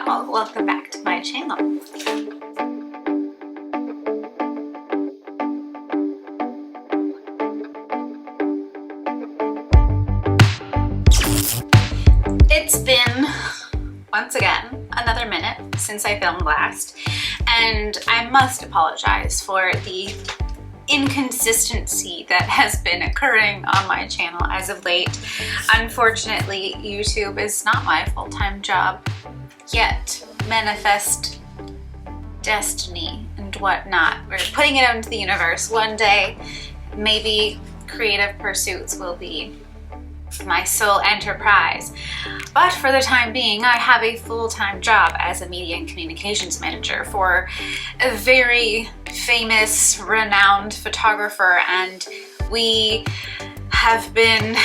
y'all, welcome back to my channel. It's been, once again, another minute since I filmed last, and I must apologize for the inconsistency that has been occurring on my channel as of late. Unfortunately, YouTube is not my full-time job yet. Manifest destiny and whatnot. We're putting it out into the universe. One day, maybe creative pursuits will be my sole enterprise. But for the time being, I have a full-time job as a media and communications manager for a very famous, renowned photographer, and we have been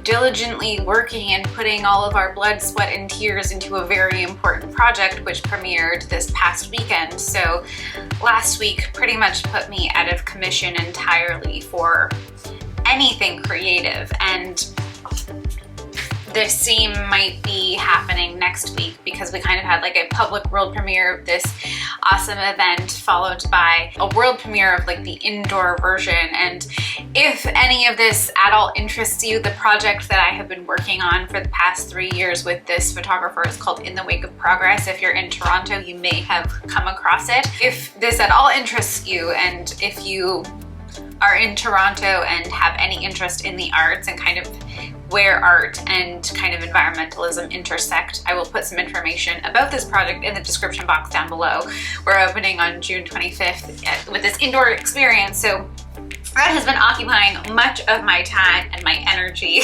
diligently working and putting all of our blood, sweat, and tears into a very important project which premiered this past weekend. So last week pretty much put me out of commission entirely for anything creative, and the same might be happening next week because we kind of had like a public world premiere of this awesome event followed by a world premiere of like the indoor version. And if any of this at all interests you, the project that I have been working on for the past 3 years with this photographer is called In the Wake of Progress. If you're in Toronto, you may have come across it. If this at all interests you, and if you are in Toronto and have any interest in the arts and kind of where art and kind of environmentalism intersect, I will put some information about this project in the description box down below. We're opening on June 25th with this indoor experience, so that has been occupying much of my time and my energy.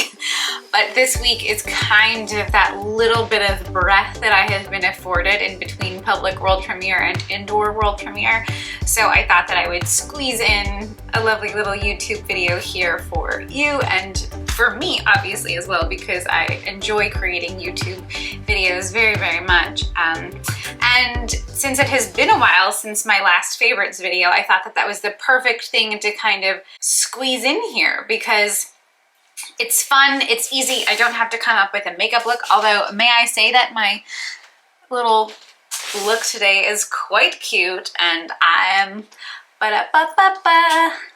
But this week is kind of that little bit of breath that I have been afforded in between public world premiere and indoor world premiere. So I thought that I would squeeze in a lovely little YouTube video here for you and for me, obviously, as well, because I enjoy creating YouTube videos very, very much. And since it has been a while since my last favorites video, I thought that that was the perfect thing to kind of squeeze in here because it's fun, it's easy, I don't have to come up with a makeup look, although may I say that my little look today is quite cute and I am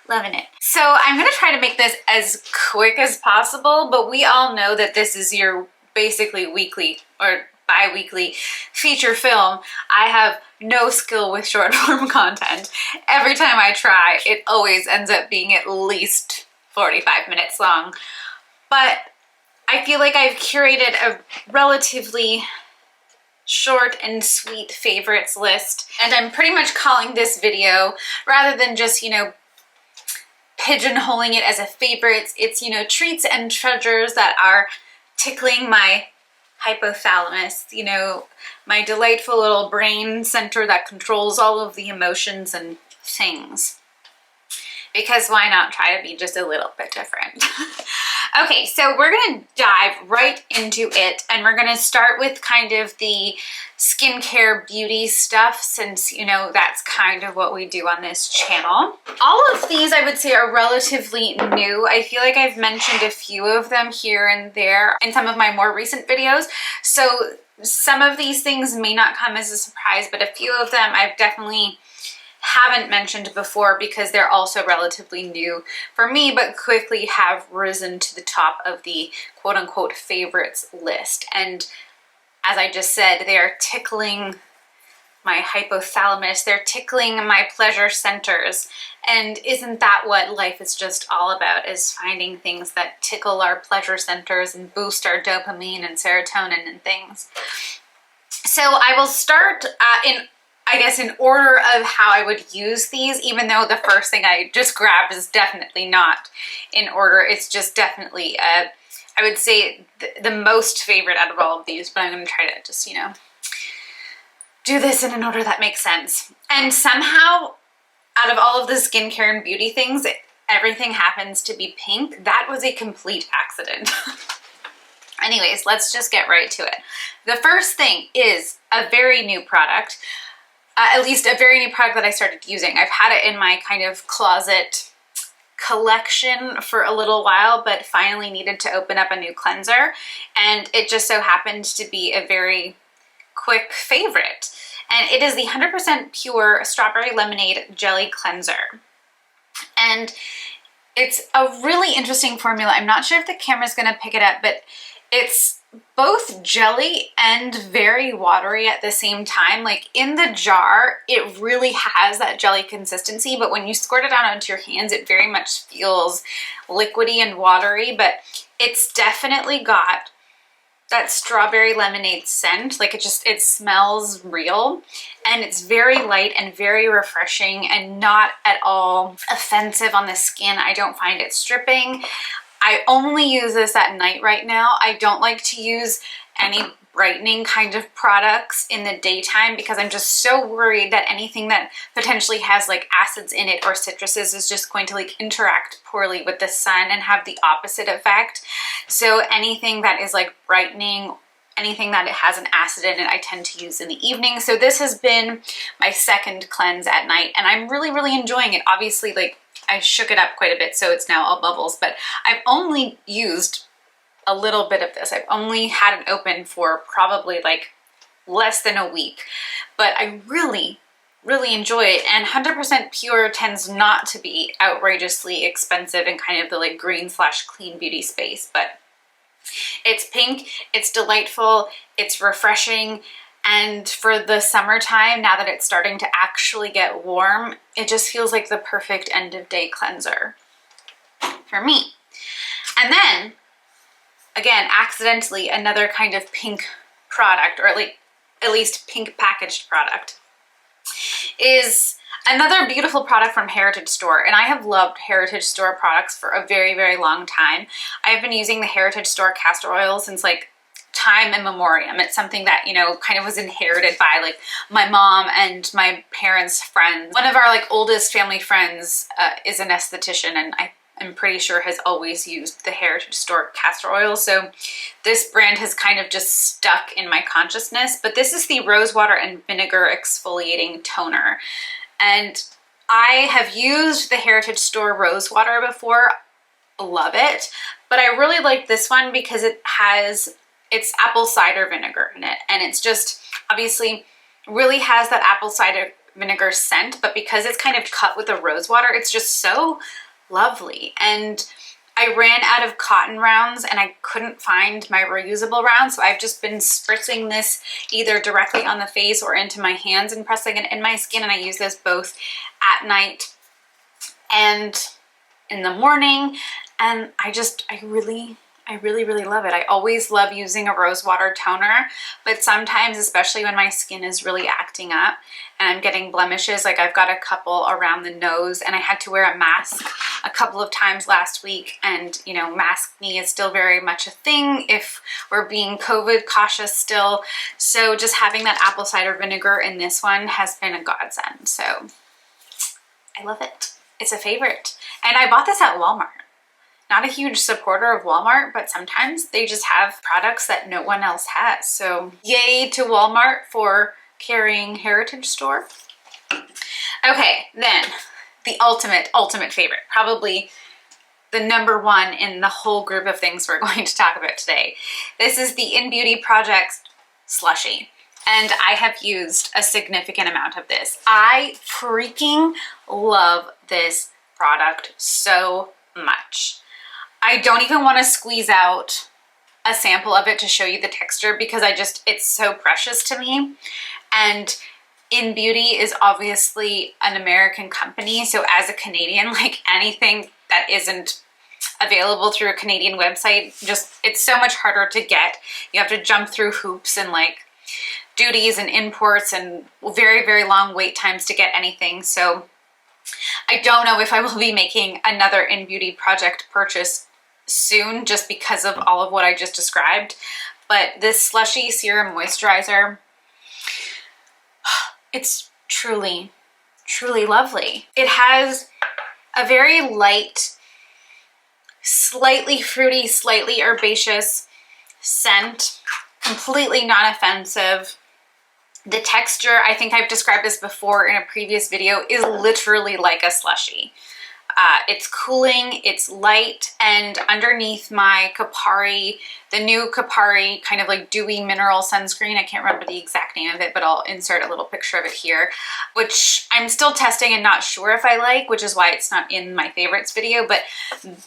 loving it. So I'm gonna try to make this as quick as possible, but we all know that this is your basically weekly or bi-weekly feature film. I have no skill with short form content. Every time I try, it always ends up being at least 45 minutes long. But I feel like I've curated a relatively short and sweet favorites list, and I'm pretty much calling this video, rather than just, you know, pigeonholing it as a favorites, it's, you know, treats and treasures that are tickling my hypothalamus, you know, my delightful little brain center that controls all of the emotions and things. Because why not try to be just a little bit different? Okay, so we're gonna dive right into it, and we're gonna start with kind of the skincare beauty stuff, since, you know, that's kind of what we do on this channel. All of these I would say are relatively new. I feel like I've mentioned a few of them here and there in some of my more recent videos. So some of these things may not come as a surprise, but a few of them I've definitely haven't mentioned before because they're also relatively new for me, but quickly have risen to the top of the quote-unquote favorites list. And as I just said, they are tickling my hypothalamus, they're tickling my pleasure centers. And isn't that what life is just all about, is finding things that tickle our pleasure centers and boost our dopamine and serotonin and things. So I will start in order of how I would use these, even though the first thing I just grabbed is definitely not in order. It's just definitely, I would say, the most favorite out of all of these, but I'm going to try to just, you know, do this in an order that makes sense. And somehow, out of all of the skincare and beauty things, everything happens to be pink. That was a complete accident. Anyways, let's just get right to it. The first thing is a very new product. At least a very new product that I started using. I've had it in my kind of closet collection for a little while, but finally needed to open up a new cleanser. And it just so happened to be a very quick favorite. And it is the 100% pure strawberry lemonade jelly cleanser. And it's a really interesting formula. I'm not sure if the camera's gonna pick it up, but it's both jelly and very watery at the same time. Like in the jar, it really has that jelly consistency, but when you squirt it out onto your hands, it very much feels liquidy and watery, but it's definitely got that strawberry lemonade scent. Like it smells real, and it's very light and very refreshing and not at all offensive on the skin. I don't find it stripping. I only use this at night right now. I don't like to use any brightening kind of products in the daytime because I'm just so worried that anything that potentially has like acids in it or citruses is just going to like interact poorly with the sun and have the opposite effect. So anything that is like brightening, anything that it has an acid in it, I tend to use in the evening. So this has been my second cleanse at night, and I'm really, really enjoying it. Obviously, like I shook it up quite a bit, so it's now all bubbles, but I've only used a little bit of this. I've only had it open for probably like less than a week, but I really, really enjoy it. And 100% pure tends not to be outrageously expensive in kind of the like green / clean beauty space, but it's pink, it's delightful, it's refreshing. And for the summertime, now that it's starting to actually get warm, it just feels like the perfect end of day cleanser for me. And then, again, accidentally, another kind of pink product, or like at least pink packaged product, is another beautiful product from Heritage Store. And I have loved Heritage Store products for a very, very long time. I've been using the Heritage Store castor oil since like time immemorial. It's something that, you know, kind of was inherited by like my mom and my parents' friends. One of our like oldest family friends is an esthetician, and I'm pretty sure has always used the Heritage Store castor oil. So this brand has kind of just stuck in my consciousness. But this is the Rose Water and Vinegar Exfoliating Toner. And I have used the Heritage Store Rose Water before. Love it. But I really like this one because it's apple cider vinegar in it. And it's just obviously really has that apple cider vinegar scent, but because it's kind of cut with the rose water, it's just so lovely. And I ran out of cotton rounds and I couldn't find my reusable rounds, so I've just been spritzing this either directly on the face or into my hands and pressing it in my skin. And I use this both at night and in the morning, and I really, really love it. I always love using a rose water toner, but sometimes, especially when my skin is really acting up and I'm getting blemishes, like I've got a couple around the nose, and I had to wear a mask a couple of times last week, and you know, maskne is still very much a thing if we're being COVID cautious still. So just having that apple cider vinegar in this one has been a godsend. So I love it. It's a favorite. And I bought this at Walmart. Not a huge supporter of Walmart, but sometimes they just have products that no one else has. So yay to Walmart for carrying Heritage Store. Okay, then the ultimate favorite, probably the number one in the whole group of things we're going to talk about today. This is the In Beauty Project Slushie. And I have used a significant amount of this. I freaking love this product so much. I don't even want to squeeze out a sample of it to show you the texture because it's so precious to me. And In Beauty is obviously an American company. So as a Canadian, like anything that isn't available through a Canadian website, it's so much harder to get. You have to jump through hoops and like duties and imports and very, very long wait times to get anything. So I don't know if I will be making another In Beauty Project purchase soon just because of all of what I just described. But this Slushie Serum Moisturizer, it's truly, truly lovely. It has a very light, slightly fruity, slightly herbaceous scent, completely non-offensive. The texture, I think I've described this before in a previous video, is literally like a slushie. It's cooling, it's light, and underneath my Kapari, the new Kapari kind of like dewy mineral sunscreen, I can't remember the exact name of it, but I'll insert a little picture of it here, which I'm still testing and not sure if I like, which is why it's not in my favorites video. But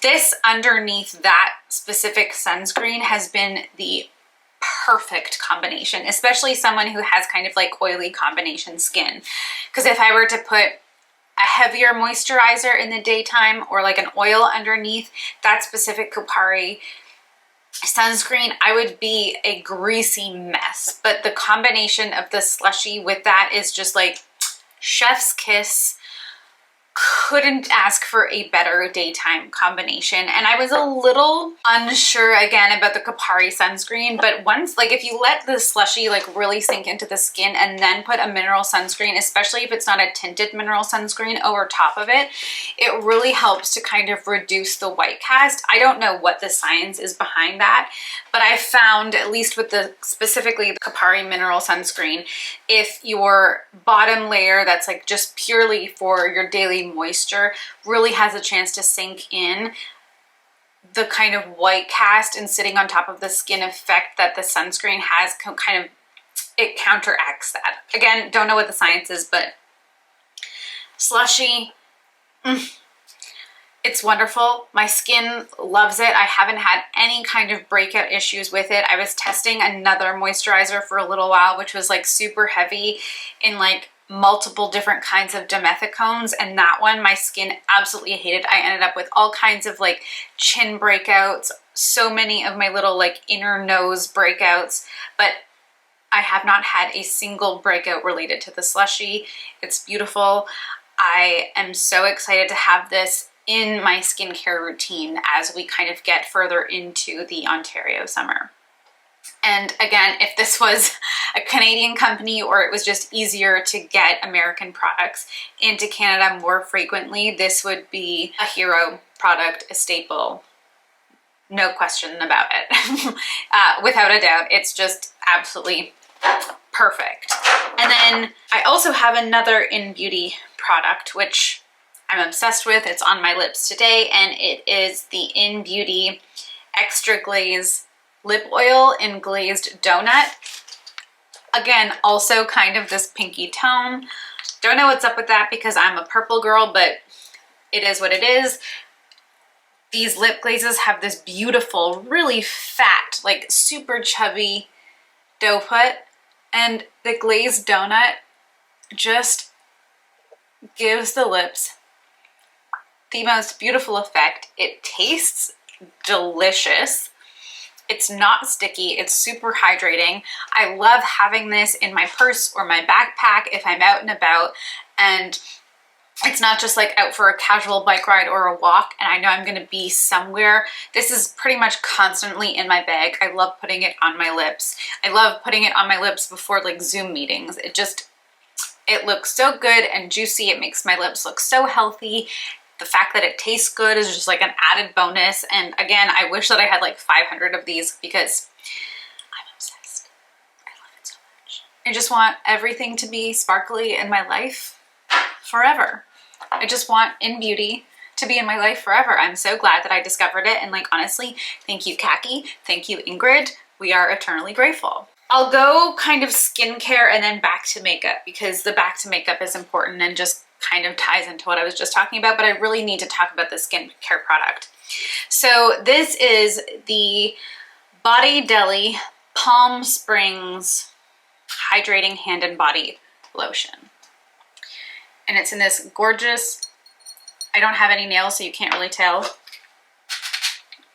this underneath that specific sunscreen has been the perfect combination, especially someone who has kind of like oily combination skin. Because if I were to put a heavier moisturizer in the daytime or like an oil underneath that specific Kapari sunscreen, I would be a greasy mess. But the combination of the slushy with that is just like chef's kiss. Couldn't ask for a better daytime combination. And I was a little unsure again about the Kapari sunscreen, but once, like if you let the slushy like really sink into the skin and then put a mineral sunscreen, especially if it's not a tinted mineral sunscreen over top of it, it really helps to kind of reduce the white cast. I don't know what the science is behind that, but I found, at least with the specifically the Kapari mineral sunscreen, if your bottom layer that's like just purely for your daily moisture really has a chance to sink in, the kind of white cast and sitting on top of the skin effect that the sunscreen has, kind of, it counteracts that. Again, don't know what the science is, but slushy, it's wonderful. My skin loves it. I haven't had any kind of breakout issues with it. I was testing another moisturizer for a little while, which was like super heavy in like multiple different kinds of dimethicones, and that one my skin absolutely hated. I ended up with all kinds of like chin breakouts, so many of my little like inner nose breakouts, but I have not had a single breakout related to the slushy. It's beautiful. I am so excited to have this in my skincare routine as we kind of get further into the Ontario summer. And again, if this was a Canadian company or it was just easier to get American products into Canada more frequently, this would be a hero product, a staple, no question about it. Without a doubt, it's just absolutely perfect. And then I also have another In Beauty product, which I'm obsessed with. It's on my lips today, and it is the In Beauty Extra Glaze lip oil in glazed donut. Again, also kind of this pinky tone. Don't know what's up with that because I'm a purple girl, but it is what it is. These lip glazes have this beautiful, really fat, like super chubby dough put, and the glazed donut just gives the lips the most beautiful effect. It tastes delicious. It's not sticky, it's super hydrating. I love having this in my purse or my backpack if I'm out and about, and it's not just like out for a casual bike ride or a walk and I know I'm gonna be somewhere. This is pretty much constantly in my bag. I love putting it on my lips. I love putting it on my lips before like Zoom meetings. It looks so good and juicy. It makes my lips look so healthy. The fact that it tastes good is just like an added bonus. And again, I wish that I had like 500 of these because I'm obsessed. I love it so much. I just want everything to be sparkly in my life forever. I just want In Beauty to be in my life forever. I'm so glad that I discovered it. And like, honestly, thank you, Khaki. Thank you, Ingrid. We are eternally grateful. I'll go kind of skincare and then back to makeup because the back to makeup is important and just kind of ties into what I was just talking about, but I really need to talk about the skincare product. So this is the Deli Palm Springs Hydrating Hand and Body Lotion. And it's in this gorgeous, I don't have any nails so you can't really tell.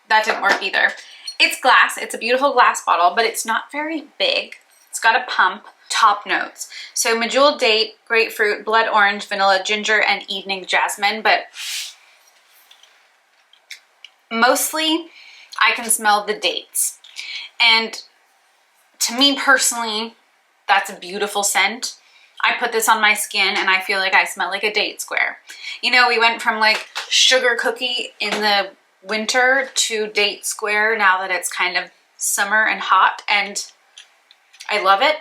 That didn't work either. It's glass, it's a beautiful glass bottle, but it's not very big. It's got a pump. Top notes. So medjool date, grapefruit, blood orange, vanilla, ginger, and evening jasmine, but mostly I can smell the dates. And to me personally, that's a beautiful scent. I put this on my skin and I feel like I smell like a date square. You know, we went from like sugar cookie in the winter to date square now that it's kind of summer and hot, and I love it.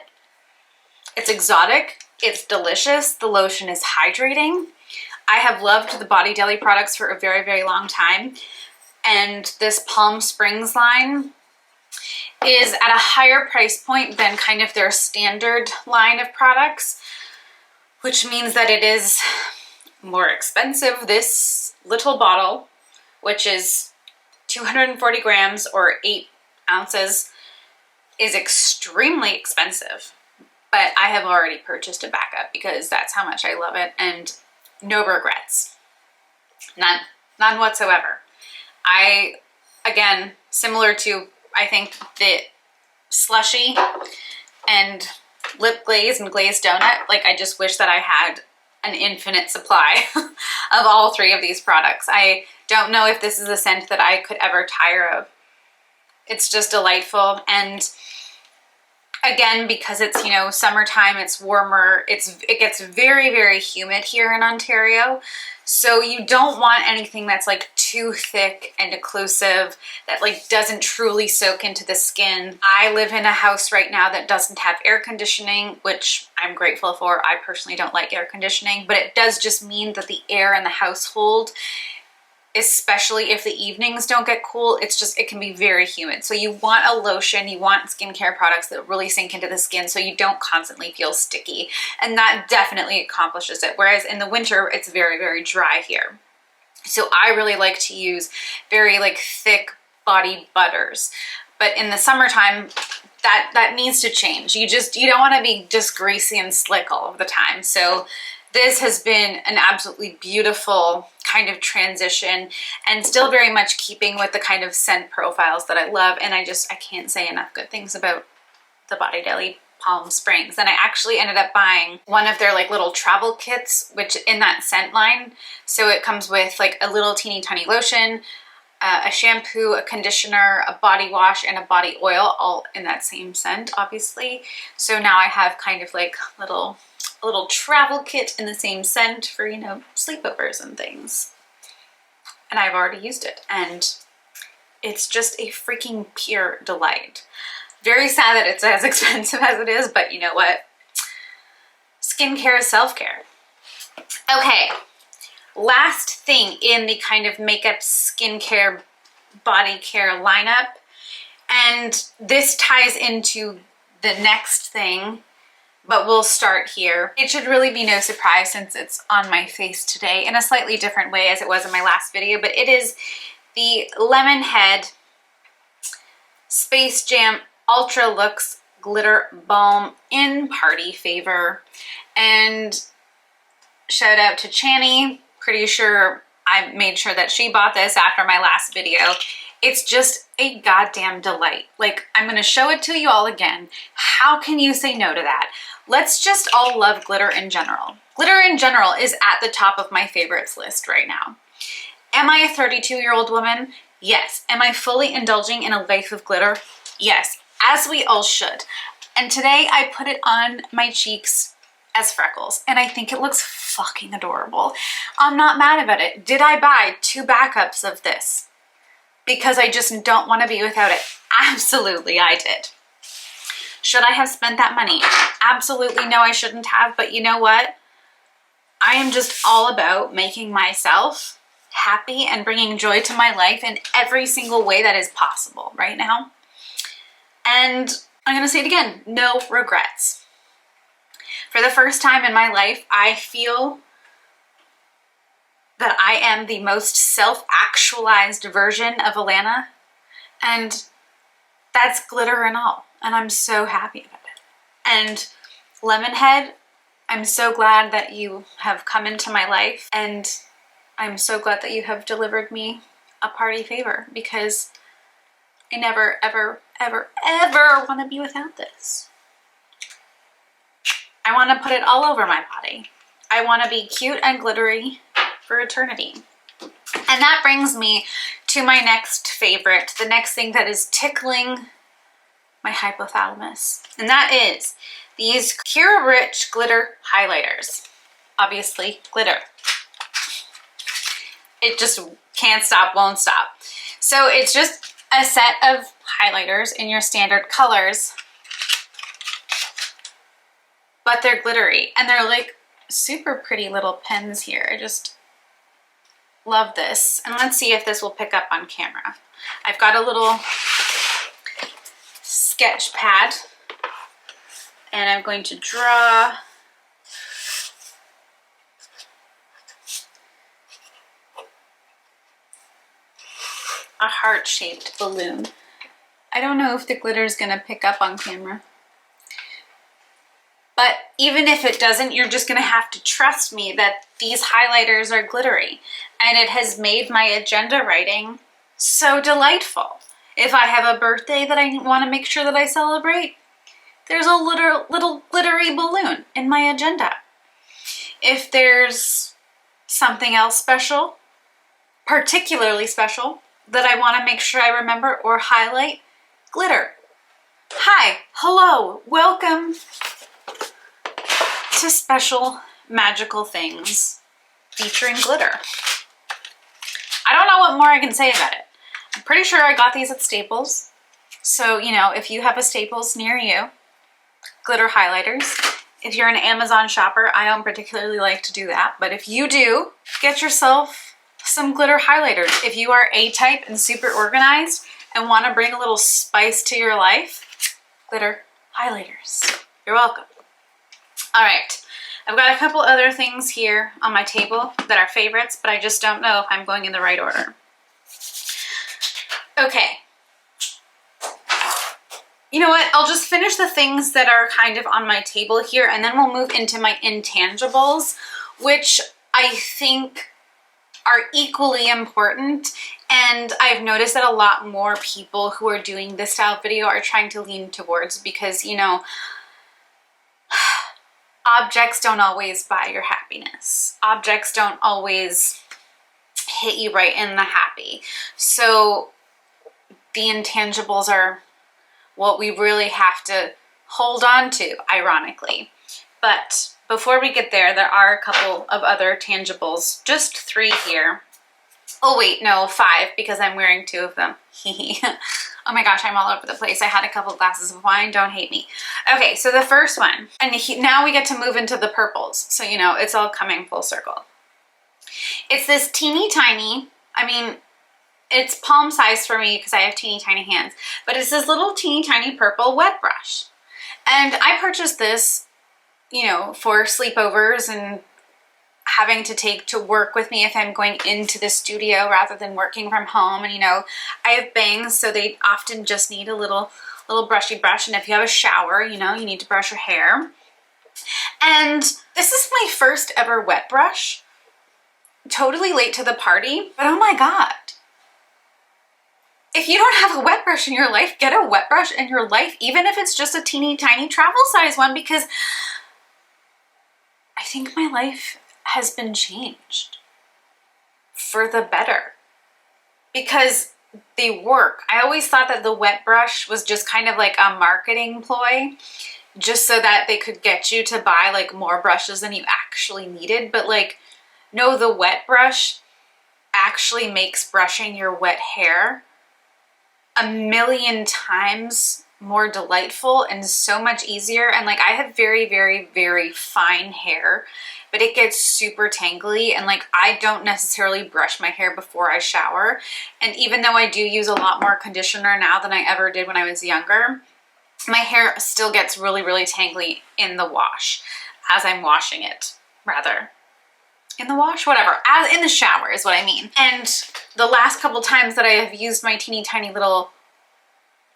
It's exotic, it's delicious, the lotion is hydrating. I have loved the Deli products for a very, very long time. And this Palm Springs line is at a higher price point than kind of their standard line of products, which means that it is more expensive. This little bottle, which is 240 grams or 8 ounces, is extremely expensive. But I have already purchased a backup because that's how much I love it, and no regrets. None whatsoever. Again, similar to, I think, the slushy and lip glaze and glazed donut, like I just wish that I had an infinite supply of all 3 of these products. I don't know if this is a scent that I could ever tire of. It's just delightful. And again, because it's, you know, summertime, it's warmer, it gets very, very humid here in Ontario. So you don't want anything that's like too thick and occlusive, that like doesn't truly soak into the skin. I live in a house right now that doesn't have air conditioning, which I'm grateful for. I personally don't like air conditioning, but it does just mean that the air in the household, especially if the evenings don't get cool, it can be very humid. So you want a lotion, you want skincare products that really sink into the skin so you don't constantly feel sticky. And that definitely accomplishes it. Whereas in the winter, it's very, very dry here. So I really like to use very like thick body butters. But in the summertime, that needs to change. You don't want to be just greasy and slick all of the time. So this has been an absolutely beautiful kind of transition, and still very much keeping with the kind of scent profiles that I love. And I can't say enough good things about the Deli Palm Springs. And I actually ended up buying one of their like little travel kits, which in that scent line. So it comes with like a little teeny tiny lotion, a shampoo, a conditioner, a body wash, and a body oil, all in that same scent, obviously. So now I have kind of like a little travel kit in the same scent for, you know, sleepovers and things. And I've already used it, and it's just a freaking pure delight. Very sad that it's as expensive as it is, but you know what? Skincare is self-care. Okay, last thing in the kind of makeup, skincare, body care lineup, and this ties into the next thing, but we'll start here. It should really be no surprise since it's on my face today in a slightly different way as it was in my last video, but it is the Lemonhead Space Jam Ultra Luxe Glitter Balm in Party Favor. And shout out to Channy. Pretty sure I made sure that she bought this after my last video. It's just a goddamn delight. Like, I'm gonna show it to you all again. How can you say no to that? Let's just all love glitter in general. Glitter in general is at the top of my favorites list right now. Am I a 32-year-old woman? Yes. Am I fully indulging in a life of glitter? Yes, as we all should. And today I put it on my cheeks as freckles, and I think it looks fucking adorable. I'm not mad about it. Did I buy 2 backups of this because I just don't want to be without it? Absolutely, I did. Should I have spent that money? Absolutely no, I shouldn't have, but you know what? I am just all about making myself happy and bringing joy to my life in every single way that is possible right now. And I'm gonna say it again, no regrets. For the first time in my life, I feel that I am the most self-actualized version of Alanna, and that's glitter and all, and I'm so happy about it. And Lemonhead, I'm so glad that you have come into my life, and I'm so glad that you have delivered me a party favor, because I never, ever, ever, ever want to be without this. I want to put it all over my body. I want to be cute and glittery for eternity. And that brings me to my next favorite, the next thing that is tickling my hypothalamus. And that is these Pure Rich Glitter Highlighters. Obviously, glitter. It just can't stop, won't stop. So it's just a set of highlighters in your standard colors, but they're glittery and they're like super pretty little pens here. I just love this. And let's see if this will pick up on camera. I've got a little sketch pad and I'm going to draw a heart-shaped balloon. I don't know if the glitter is going to pick up on camera. But even if it doesn't, you're just gonna have to trust me that these highlighters are glittery. And it has made my agenda writing so delightful. If I have a birthday that I wanna make sure that I celebrate, there's a little glittery balloon in my agenda. If there's something else special, particularly special, that I wanna make sure I remember or highlight, glitter. Hi, hello, welcome to Special Magical Things featuring glitter. I don't know what more I can say about it. I'm pretty sure I got these at Staples. So, you know, if you have a Staples near you, glitter highlighters. If you're an Amazon shopper, I don't particularly like to do that, but if you do, get yourself some glitter highlighters. If you are A-type and super organized and want to bring a little spice to your life, glitter highlighters. You're welcome. All right, I've got a couple other things here on my table that are favorites, but I just don't know if I'm going in the right order. Okay. You know what? I'll just finish the things that are kind of on my table here, and then we'll move into my intangibles, which I think are equally important. And I've noticed that a lot more people who are doing this style of video are trying to lean towards, because, you know, objects don't always buy your happiness. Objects don't always hit you right in the happy. So the intangibles are what we really have to hold on to, ironically. But before we get there, there are a couple of other tangibles, just 3 here. Oh wait, no, 5, because I'm wearing 2 of them. Oh my gosh, I'm all over the place. I had a couple glasses of wine, don't hate me. Okay, so the first one, and now we get to move into the purples. So, you know, it's all coming full circle. It's this teeny tiny, I mean, it's palm size for me because I have teeny tiny hands, but it's this little teeny tiny purple wet brush. And I purchased this, you know, for sleepovers and having to take to work with me if I'm going into the studio rather than working from home. And, you know, I have bangs, so they often just need a little brushy brush. And if you have a shower, you know, you need to brush your hair. And this is my first ever wet brush. Totally late to the party, but oh my God. If you don't have a wet brush in your life, get a wet brush in your life, even if it's just a teeny tiny travel size one, because I think my life has been changed for the better because they work. I always thought that the wet brush was just kind of like a marketing ploy, just so that they could get you to buy like more brushes than you actually needed. But like, no, the wet brush actually makes brushing your wet hair a million times more delightful and so much easier. And like, I have very, very, very fine hair, but it gets super tangly, and like, I don't necessarily brush my hair before I shower. And even though I do use a lot more conditioner now than I ever did when I was younger, my hair still gets really, really tangly in the wash, as I'm washing it, rather. In the wash? Whatever. As in the shower is what I mean. And the last couple times that I have used my teeny tiny little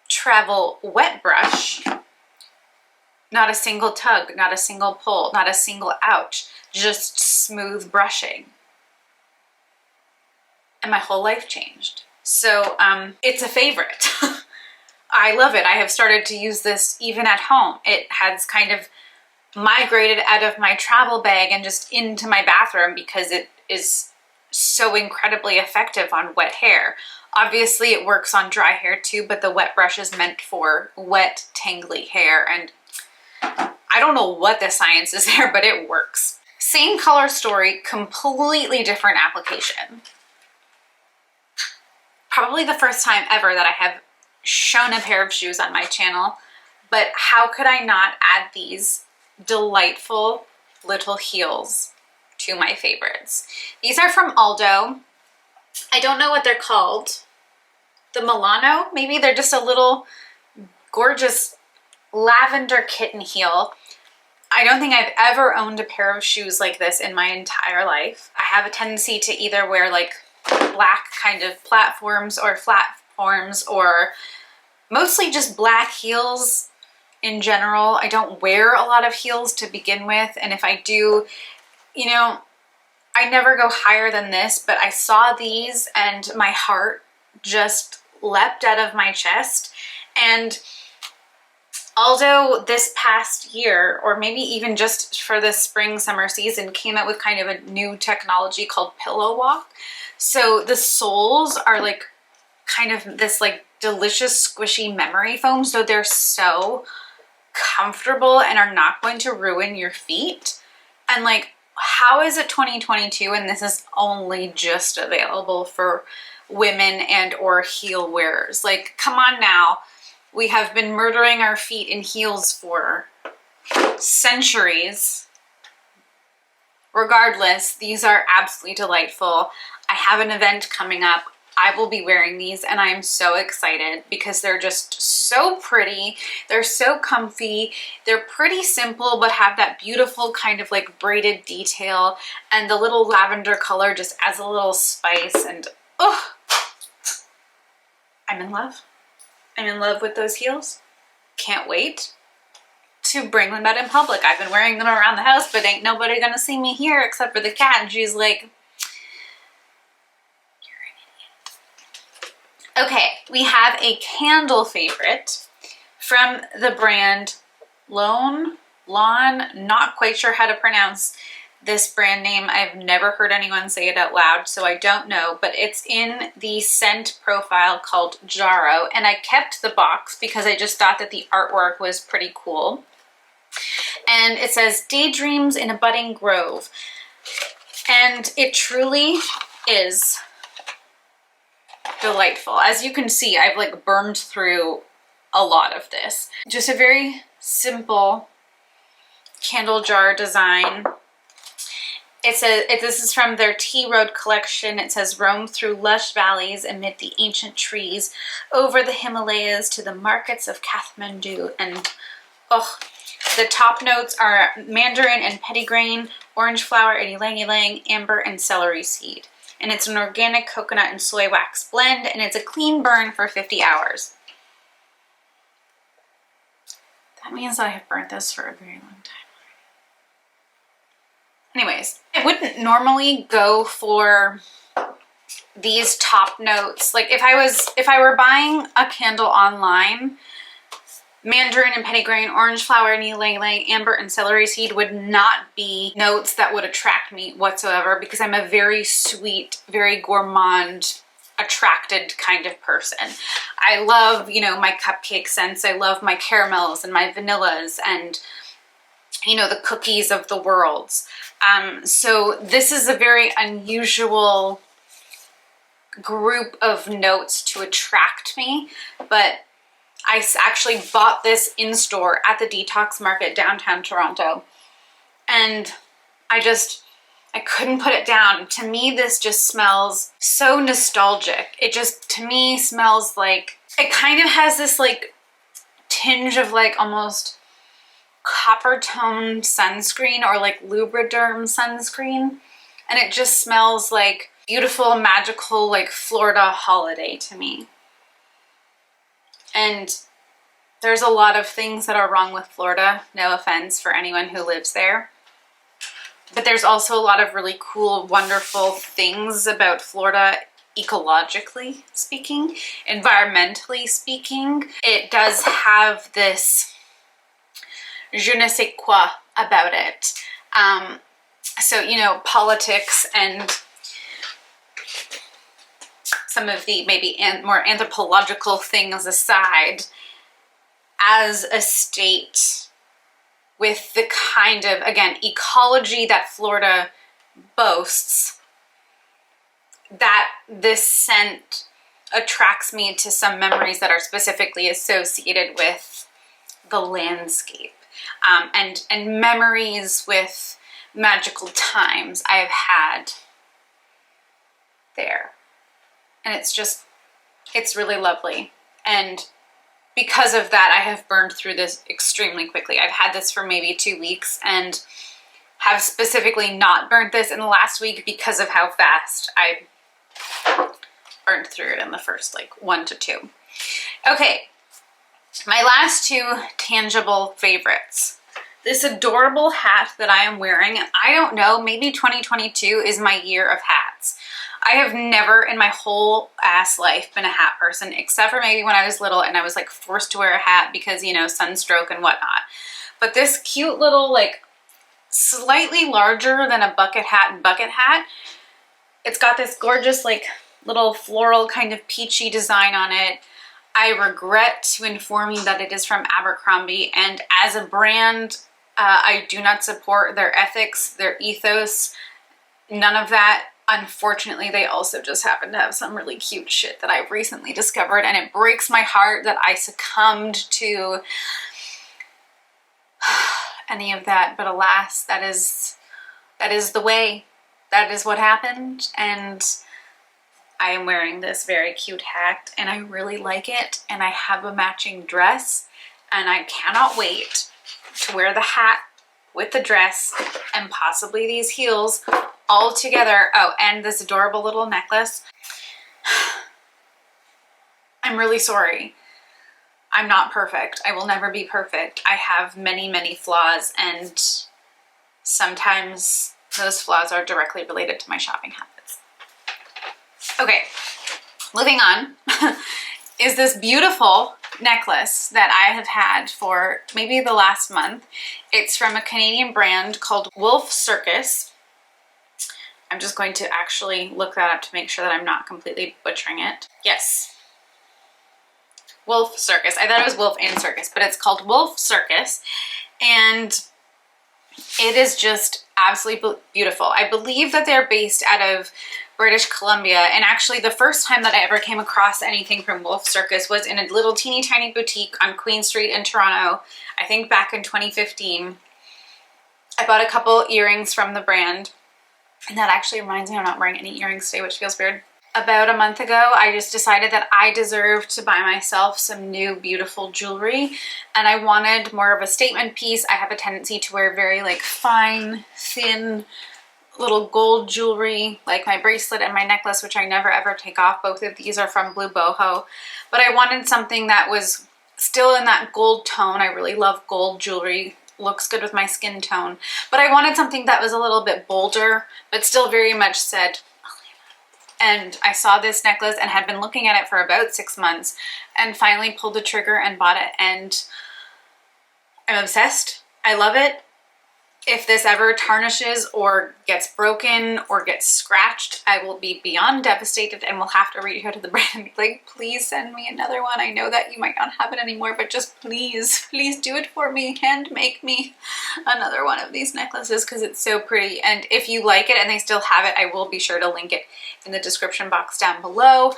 travel wet brush, not a single tug, not a single pull, not a single ouch, just smooth brushing. And my whole life changed. So it's a favorite. I love it. I have started to use this even at home. It has kind of migrated out of my travel bag and just into my bathroom because it is so incredibly effective on wet hair. Obviously it works on dry hair too, but the wet brush is meant for wet, tangly hair, and I don't know what the science is there, but it works. Same color story, completely different application. Probably the first time ever that I have shown a pair of shoes on my channel, but how could I not add these delightful little heels to my favorites. These are from Aldo. I don't know what they're called. The Milano, maybe. They're just a little gorgeous lavender kitten heel. I don't think I've ever owned a pair of shoes like this in my entire life. I have a tendency to either wear like black kind of platforms or flatforms, or mostly just black heels in general. I don't wear a lot of heels to begin with, and if I do, you know, I never go higher than this, but I saw these and my heart just leapt out of my chest. And Aldo this past year, or maybe even just for the spring summer season, came out with kind of a new technology called Pillow Walk. So the soles are like kind of this like delicious squishy memory foam, so they're so comfortable and are not going to ruin your feet. And like, how is it 2022 and this is only just available for women and or heel wearers? Like, come on now. We have been murdering our feet in heels for centuries. Regardless, these are absolutely delightful. I have an event coming up. I will be wearing these and I am so excited because they're just so pretty. They're so comfy. They're pretty simple but have that beautiful kind of like braided detail, and the little lavender color just adds a little spice, and oh, I'm in love. I'm in love with those heels. Can't wait to bring them out in public. I've been wearing them around the house, but ain't nobody gonna see me here except for the cat, and she's like, okay, we have a candle favorite from the brand Lawn, not quite sure how to pronounce this brand name. I've never heard anyone say it out loud, so I don't know, but it's in the scent profile called Jarrow, and I kept the box because I just thought that the artwork was pretty cool. And it says, Daydreams in a Budding Grove. And it truly is delightful. As you can see, I've like burned through a lot of this. Just a very simple candle jar design. This is from their Tea Road collection. It says, roam through lush valleys amid the ancient trees, over the Himalayas to the markets of Kathmandu. And oh, the top notes are mandarin and petitgrain, orange flower and ylang-ylang, amber and celery seed. And it's an organic coconut and soy wax blend, and it's a clean burn for 50 hours. That means I have burnt this for a very long time. Anyways, I wouldn't normally go for these top notes. Like if I were buying a candle online, mandarin and petitgrain, orange flower and ylang-ylang, amber and celery seed would not be notes that would attract me whatsoever, because I'm a very sweet, very gourmand, attracted kind of person. I love, you know, my cupcake scents. I love my caramels and my vanillas and, you know, the cookies of the worlds. So this is a very unusual group of notes to attract me, but I actually bought this in store at the Detox Market downtown Toronto, and I couldn't put it down. To me, this just smells so nostalgic. It just, to me, smells like, it kind of has this like tinge of like almost copper toned sunscreen, or like Lubriderm sunscreen. And it just smells like beautiful, magical, like Florida holiday to me. And there's a lot of things that are wrong with Florida. No offense for anyone who lives there. But there's also a lot of really cool, wonderful things about Florida, ecologically speaking, environmentally speaking. It does have this je ne sais quoi about it. So, you know, politics and some of the maybe more anthropological things aside, as a state with the kind of, again, ecology that Florida boasts, that this scent attracts me to some memories that are specifically associated with the landscape, and memories with magical times I have had there. And it's really lovely. And because of that, I have burned through this extremely quickly. I've had this for maybe 2 weeks and have specifically not burnt this in the last week because of how fast I burned through it in the first like 1 to 2. Okay, my last 2 tangible favorites. This adorable hat that I am wearing, and I don't know, maybe 2022 is my year of hats. I have never in my whole ass life been a hat person, except for maybe when I was little and I was like forced to wear a hat because, you know, sunstroke and whatnot. But this cute little, like, slightly larger than a bucket hat, it's got this gorgeous, like, little floral kind of peachy design on it. I regret to inform you that it is from Abercrombie, and as a brand, I do not support their ethics, their ethos, none of that. Unfortunately, they also just happen to have some really cute shit that I've recently discovered, and it breaks my heart that I succumbed to any of that. But alas, that is the way. That is what happened, and I am wearing this very cute hat, and I really like it, and I have a matching dress, and I cannot wait to wear the hat with the dress and possibly these heels all together. Oh, and this adorable little necklace. I'm really sorry. I'm not perfect. I will never be perfect. I have many, many flaws, and sometimes those flaws are directly related to my shopping habits. Okay, moving on is this beautiful necklace that I have had for maybe the last month. It's from a Canadian brand called Circus. I'm just going to actually look that up to make sure that I'm not completely butchering it. Yes. Circus. I thought it was Wolf and Circus, but it's called Circus. And it is just absolutely beautiful. I believe that they're based out of British Columbia. And actually the first time that I ever came across anything from Circus was in a little teeny tiny boutique on Queen Street in Toronto. I think back in 2015. I bought a couple earrings from the brand. And that actually reminds me I'm not wearing any earrings today, which feels weird. About a month ago, I just decided that I deserved to buy myself some new beautiful jewelry, and I wanted more of a statement piece. I have a tendency to wear very like fine, thin, little gold jewelry, like my bracelet and my necklace, which I never ever take off. Both of these are from Blue Boho, but I wanted something that was still in that gold tone. I really love gold jewelry. Looks good with my skin tone, but I wanted something that was a little bit bolder, but still very much said Alanna. And I saw this necklace and had been looking at it for about 6 months and finally pulled the trigger and bought it, and I'm obsessed. I love it. If this ever tarnishes or gets broken or gets scratched, I will be beyond devastated and will have to reach out to the brand and be like, please send me another one. I know that you might not have it anymore, but just please do it for me. Hand make me another one of these necklaces because it's so pretty. And if you like it and they still have it, I will be sure to link it in the description box down below.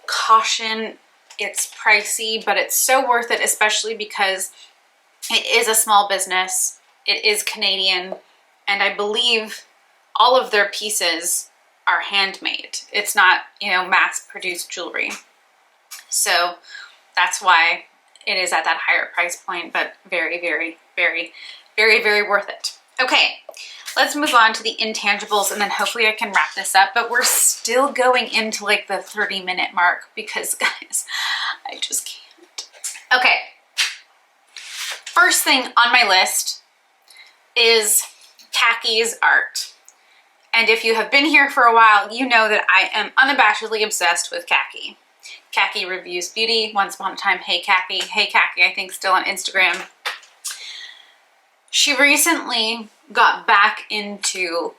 Caution, it's pricey, but it's so worth it, especially because it is a small business. It is Canadian, and I believe all of their pieces are handmade. It's not, you know, mass-produced jewelry. So that's why it is at that higher price point, but very, very, very, very, very worth it. Okay, let's move on to the intangibles, and then hopefully I can wrap this up, but we're still going into like the 30-minute mark because, guys, I just can't. Okay, first thing on my list is Khakis Art. And if you have been here for a while, you know that I am unabashedly obsessed with Khaki. Khaki Reviews Beauty, once upon a time, Hey Khaki, I think still on Instagram. She recently got back into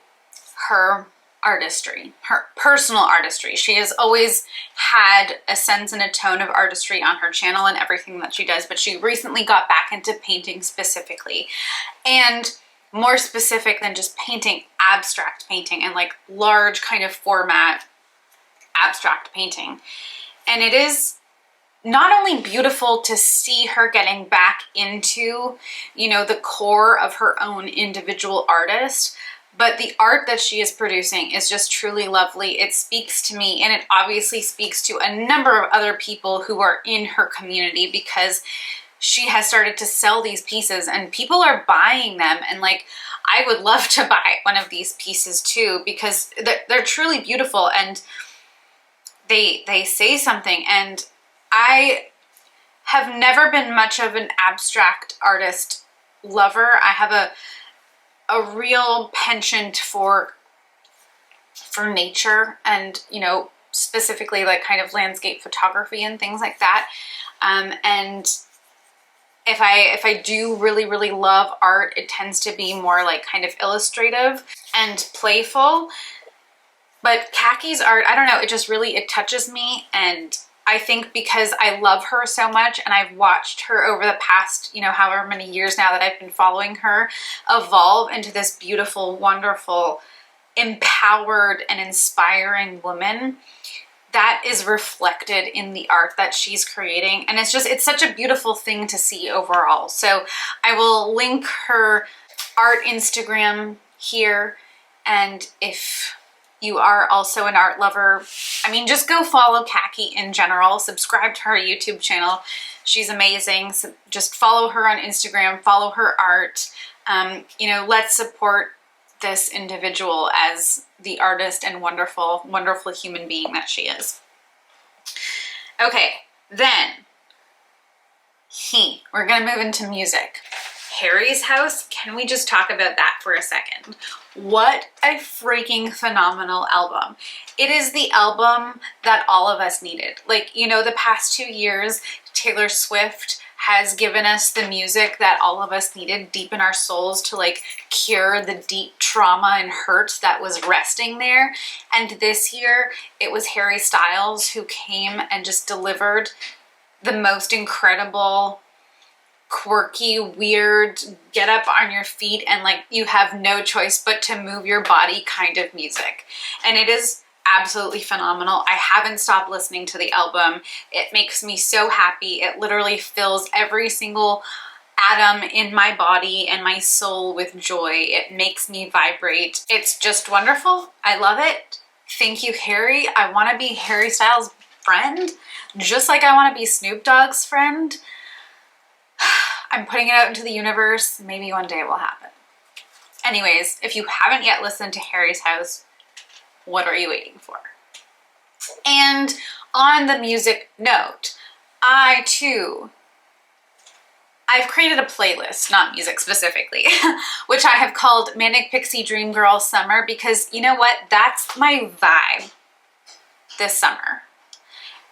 her artistry, her personal artistry. She has always had a sense and a tone of artistry on her channel and everything that she does, but she recently got back into painting specifically. And more specific than just painting, abstract painting and like large kind of format abstract painting. And it is not only beautiful to see her getting back into, you know, the core of her own individual artist, but the art that she is producing is just truly lovely. It speaks to me, and it obviously speaks to a number of other people who are in her community, because she has started to sell these pieces and people are buying them. And like, I would love to buy one of these pieces too, because they're truly beautiful and they say something. And I have never been much of an abstract artist lover. I have a real penchant for nature and, you know, specifically like kind of landscape photography and things like that. And if I do really love art, it tends to be more like kind of illustrative and playful. But Khakis art, I don't know, it just really, it touches me. And I think because I love her so much and I've watched her over the past, you know, however many years now that I've been following her evolve into this beautiful, wonderful, empowered and inspiring woman, that is reflected in the art that she's creating. And it's just, it's such a beautiful thing to see overall. So I will link her art Instagram here. And if you are also an art lover, I mean, just go follow Khaki in general, subscribe to her YouTube channel. She's amazing. So just follow her on Instagram, follow her art. You know, let's support this individual as the artist and wonderful, wonderful human being that she is. Okay, then we're gonna move into music. Harry's House, can we just talk about that for a second? What a freaking phenomenal album. It is the album that all of us needed. Like, you know, the past 2 years, Taylor Swift has given us the music that all of us needed deep in our souls to like cure the deep trauma and hurt that was resting there. And this year it was Harry Styles who came and just delivered the most incredible, quirky, weird, get up on your feet and like you have no choice but to move your body kind of music. And it is absolutely phenomenal. I haven't stopped listening to the album. It makes me so happy. It literally fills every single atom in my body and my soul with joy. It makes me vibrate. It's just wonderful. I love it. Thank you, Harry. I want to be Harry Styles' friend, just like I want to be Snoop Dogg's friend. I'm putting it out into the universe. Maybe one day it will happen. Anyways, if you haven't yet listened to Harry's House, what are you waiting for? And on the music note, I've created a playlist, not music specifically, which I have called Manic Pixie Dream Girl Summer, because you know what? That's my vibe this summer.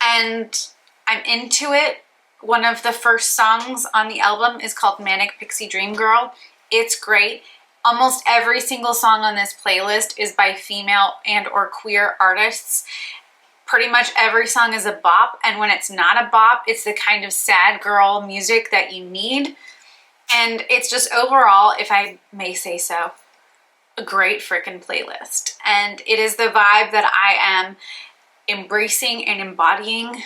And I'm into it. One of the first songs on the album is called Manic Pixie Dream Girl. It's great. Almost every single song on this playlist is by female and or queer artists. Pretty much every song is a bop, and when it's not a bop, it's the kind of sad girl music that you need. And it's just overall, if I may say so, a great freaking playlist. And it is the vibe that I am embracing and embodying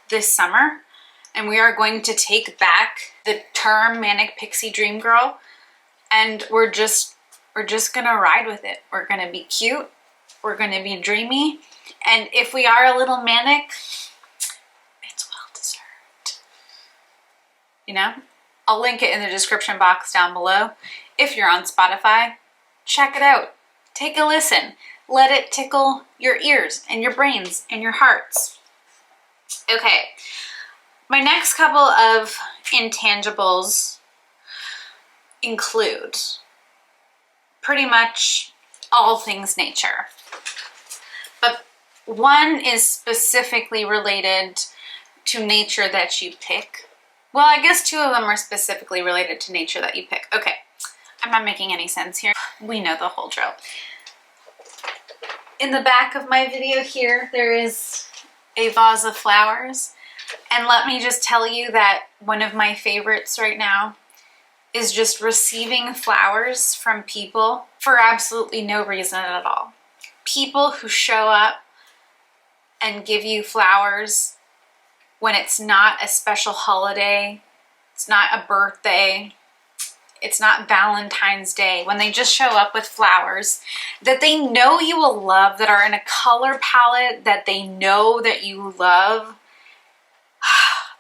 this summer. And we are going to take back the term Manic Pixie Dream Girl, and we're just gonna ride with it. We're gonna be cute, we're gonna be dreamy, and if we are a little manic, it's well deserved. You know? I'll link it in the description box down below. If you're on Spotify, check it out. Take a listen. Let it tickle your ears and your brains and your hearts. Okay. My next couple of intangibles include pretty much all things nature. But one is specifically related to nature that you pick. Well, I guess two of them are specifically related to nature that you pick. Okay, I'm not making any sense here. We know the whole drill. In the back of my video here, there is a vase of flowers. And let me just tell you that one of my favorites right now is just receiving flowers from people for absolutely no reason at all. People who show up and give you flowers when it's not a special holiday, it's not a birthday, it's not Valentine's Day, when they just show up with flowers that they know you will love, that are in a color palette that they know that you love,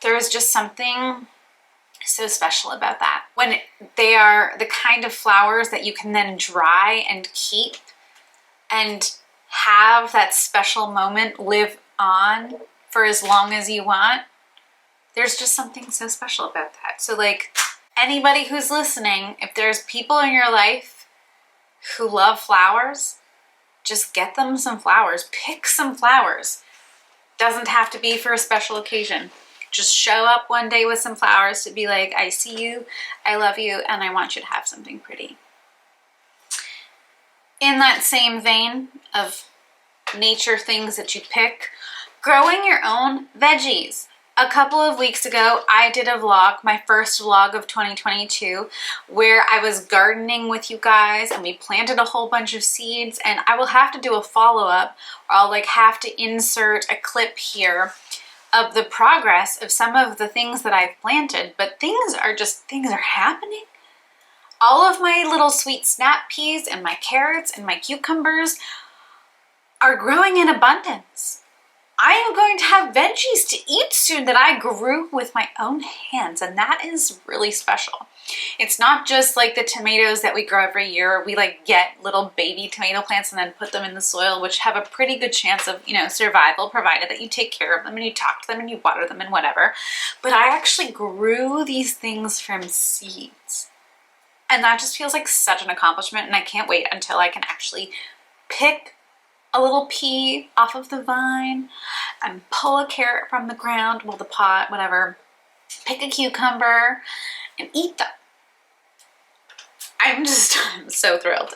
there is just something so special about that. When they are the kind of flowers that you can then dry and keep and have that special moment live on for as long as you want, there's just something so special about that. So like, anybody who's listening, if there's people in your life who love flowers, just get them some flowers. Pick some flowers. Doesn't have to be for a special occasion. Just show up one day with some flowers to be like, I see you, I love you, and I want you to have something pretty. In that same vein of nature things that you pick, growing your own veggies. A couple of weeks ago, I did a vlog, my first vlog of 2022, where I was gardening with you guys and we planted a whole bunch of seeds, and I will have to do a follow-up, or I'll like have to insert a clip here of the progress of some of the things that I've planted, but things are happening. All of my little sweet snap peas and my carrots and my cucumbers are growing in abundance. I am going to have veggies to eat soon that I grew with my own hands, and that is really special. It's not just like the tomatoes that we grow every year. We like get little baby tomato plants and then put them in the soil, which have a pretty good chance of, you know, survival, provided that you take care of them and you talk to them and you water them and whatever. But I actually grew these things from seeds. And that just feels like such an accomplishment, and I can't wait until I can actually pick a little pea off of the vine and pull a carrot from the ground, well, the pot, whatever, pick a cucumber and eat them. I'm so thrilled.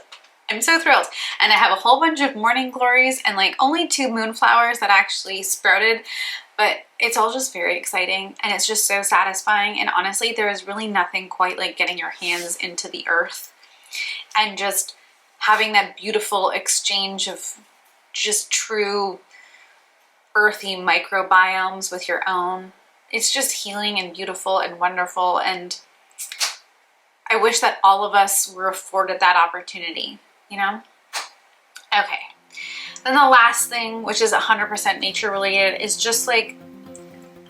I'm so thrilled. And I have a whole bunch of morning glories and like only 2 moonflowers that actually sprouted, but it's all just very exciting and it's just so satisfying. And honestly, there is really nothing quite like getting your hands into the earth and just having that beautiful exchange of just true earthy microbiomes with your own. It's just healing and beautiful and wonderful, and I wish that all of us were afforded that opportunity, you know? Okay, then the last thing, which is 100% nature related, is just like,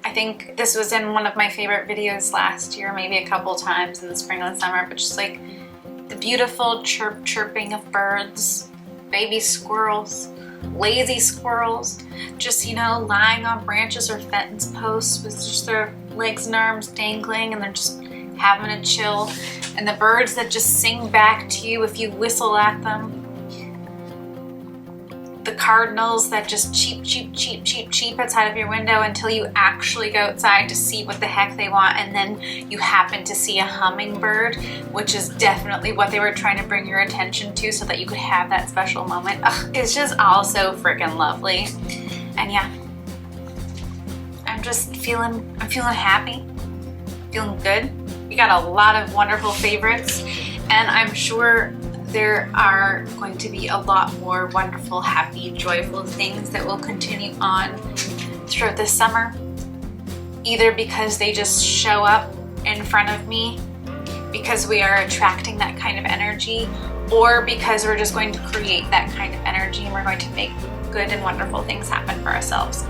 I think this was in one of my favorite videos last year, maybe a couple times in the spring and summer, but just like the beautiful chirping of birds, baby squirrels, lazy squirrels, just, you know, lying on branches or fence posts with just their legs and arms dangling, and they're just having a chill, and the birds that just sing back to you if you whistle at them, the cardinals that just cheep outside of your window until you actually go outside to see what the heck they want, and then you happen to see a hummingbird, which is definitely what they were trying to bring your attention to so that you could have that special moment. Ugh, it's just all so freaking lovely. And yeah, I'm feeling happy, feeling good. We got a lot of wonderful favorites, and I'm sure there are going to be a lot more wonderful, happy, joyful things that will continue on throughout this summer, either because they just show up in front of me because we are attracting that kind of energy, or because we're just going to create that kind of energy and we're going to make good and wonderful things happen for ourselves.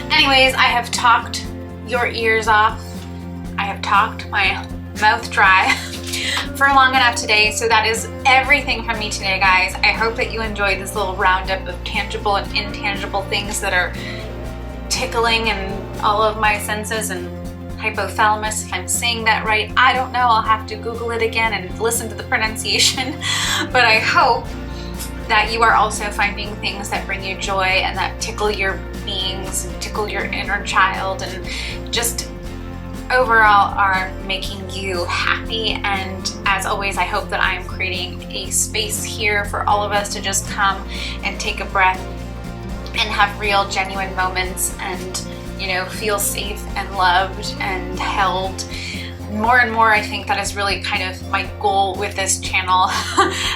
Anyways, I have talked your ears off. I have talked my mouth dry for long enough today, so that is everything from me today, guys. I hope that you enjoyed this little roundup of tangible and intangible things that are tickling and all of my senses and hypothalamus, if I'm saying that right. I don't know, I'll have to Google it again and listen to the pronunciation, but I hope that you are also finding things that bring you joy and that tickle your beings and tickle your inner child and just overall are making you happy. And as always, I hope that I am creating a space here for all of us to just come and take a breath and have real, genuine moments and, you know, feel safe and loved and held more and more, I think that is really kind of my goal with this channel.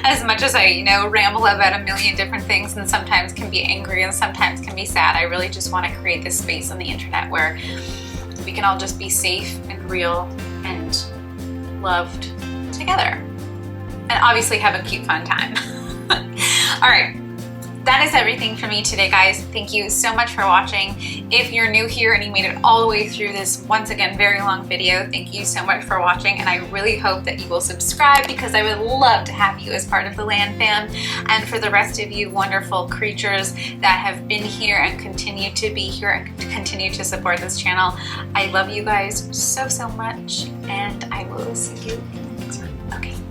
As much as I, you know, ramble about a million different things and sometimes can be angry and sometimes can be sad, I really just want to create this space on the internet where we can all just be safe and real and loved together. And obviously have a cute, fun time. All right. That is everything for me today, guys. Thank you so much for watching. If you're new here and you made it all the way through this, once again, very long video, thank you so much for watching, and I really hope that you will subscribe because I would love to have you as part of the Land Fam. And for the rest of you wonderful creatures that have been here and continue to be here and continue to support this channel, I love you guys so, so much, and I will see you in the next one. Okay.